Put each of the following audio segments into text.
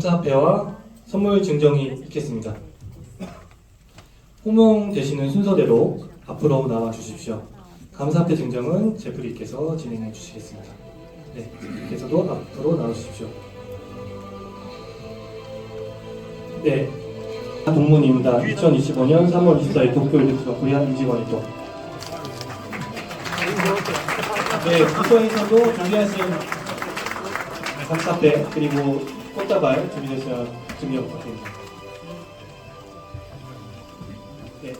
감사패와 선물 증정이 있겠습니다. 호명되시는 순서대로 앞으로 나와 주십시오. 감사패 증정은 제프리께서 진행해 주시겠습니다. 네, 제프리께서도 앞으로 나와 주십시오. 네, 동문입니다. 2025년 3월 24일 도쿄올림픽 코리아 임직원이또. 네, 부서에서도 준비하신 감사패 그리고 꽃다발 준비되시면 증정 부탁드립니다. 네.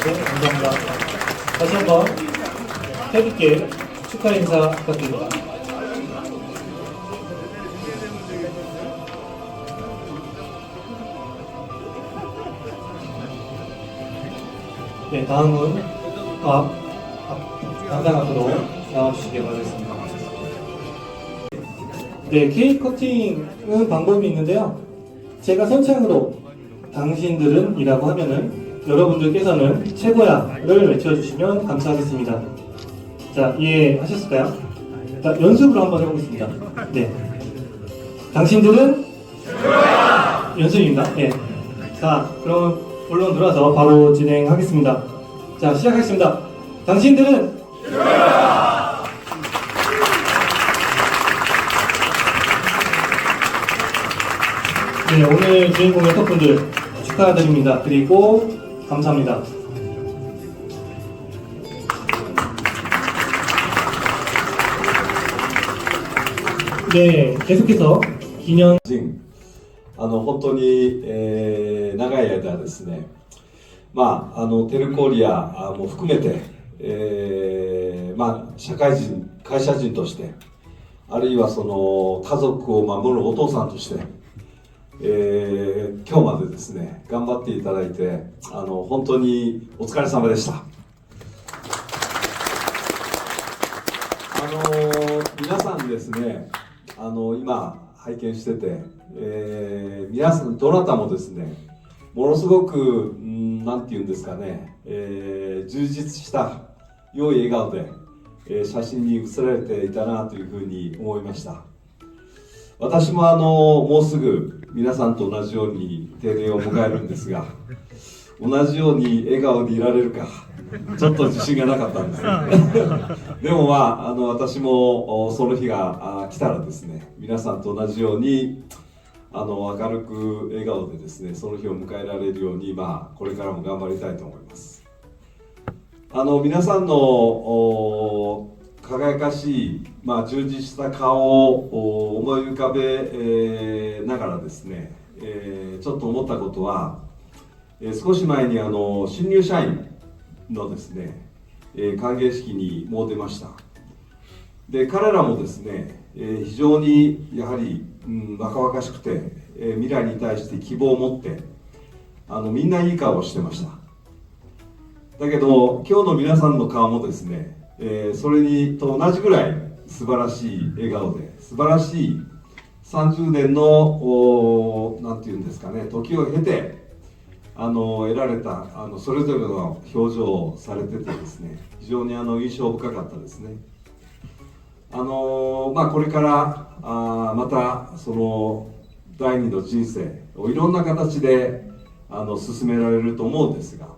네, 감사합니다. 다시 한번 태극기 축하 인사 부탁드립니다. 네, 다음은 당장 앞으로 나와주시기 바라겠습니다. 네, 케이크 커팅은 방법이 있는데요. 제가 선창으로 당신들은 이라고 하면은 여러분들께서는 최고야를 외쳐주시면 감사하겠습니다. 자, 이해하셨을까요? 자, 연습으로 한번 해보겠습니다. 네. 당신들은 최고야! 연습입니다. 네. 자, 그럼 본론 들어와서 바로 진행하겠습니다. 자, 시작하겠습니다. 당신들은 최고야! 네, 오늘 주인공의 덕분들 축하드립니다. 그리고 감사합니다. 네, 계속해서 기념 本当に、長い間ですね、テルコリアも含めて、社会人、会社人として、あるいはその家族を守るお父さんとして、今日までですね頑張っていただいて本当にお疲れ様でした。皆さんですね今拝見してて、皆さんどなたもですねものすごくなんていうんですかね、充実した良い笑顔で、写真に写られていたなというふうに思いました。私ももうすぐ皆さんと同じように定年を迎えるんですが同じように笑顔でいられるかちょっと自信がなかったんですでも私もその日が来たらですね皆さんと同じように明るく笑顔でですねその日を迎えられるようにこれからも頑張りたいと思います。皆さんの輝かしい、充実した顔を思い浮かべ、ながらですね、ちょっと思ったことは、少し前に新入社員のですね、歓迎式にも出ました。で彼らもですね、非常にやはり、若々しくて、未来に対して希望を持ってみんないい顔をしてました。だけど今日の皆さんの顔もですねそれにと同じぐらい素晴らしい笑顔で素晴らしい30年のなんていうんですかね時を経て得られたそれぞれの表情をされててですね非常に印象深かったですね。これからまたその第二の人生をいろんな形で進められると思うんですが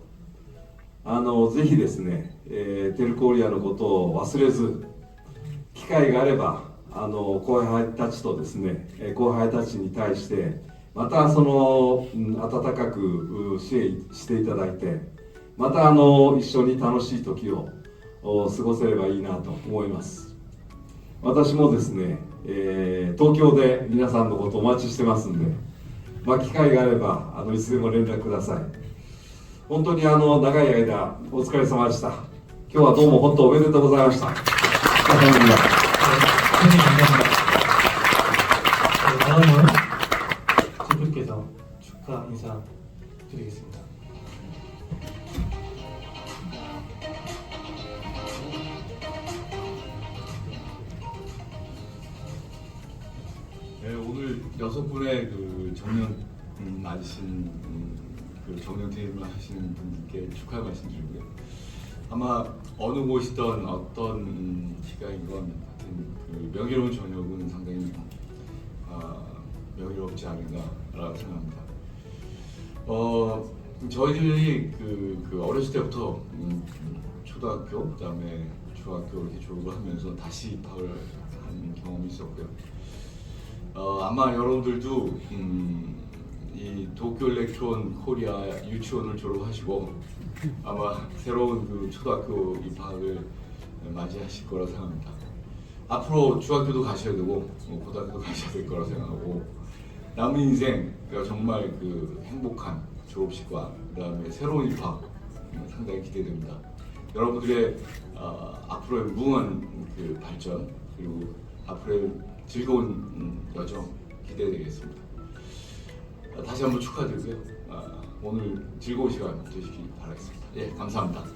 ぜひですね、テルコリアのことを忘れず機会があれば後輩たちとですね後輩たちに対してまたその、温かく支援していただいて、また一緒に楽しい時を過ごせればいいなと思います。私もですね、東京で皆さんのことお待ちしてますんで、機会があればいつでも連絡ください。本当に長い間お疲れ様でした。今日はどうも本当おめでとうございました。 감사합니다. 선생님 감사합니다. 네, 다음은 제프께서 축하 인사 드리겠습니다. 네, 오늘 6분의 그 정년 맞으신 그 정년 퇴임을 하시는 분들께 축하 말씀드리고요. 아마 어느 곳이든 어떤 기간이건 하여튼 그 명예로운 저녁은 상당히 명예롭지 않은가라고 생각합니다. 저희들이 그 어렸을 때부터 초등학교, 그다음에 중학교 이렇게 졸업을 하면서 다시 입학을 한 경험이 있었고요. 아마 여러분들도 이 도쿄 일렉트론 코리아 유치원을 졸업하시고 아마 새로운 그 초등학교 입학을 맞이하실 거라 생각합니다. 앞으로 중학교도 가셔야 되고 고등학교도 가셔야 될 거라 생각하고 남은 인생 정말 그 행복한 졸업식과 그다음에 새로운 입학 상당히 기대됩니다. 여러분들의 앞으로의 무궁한 그 발전 그리고 앞으로의 즐거운 여정 기대되겠습니다. 다시 한번 축하드리고요. 오늘 즐거운 시간 되시길 바라겠습니다. 예, 감사합니다. 네,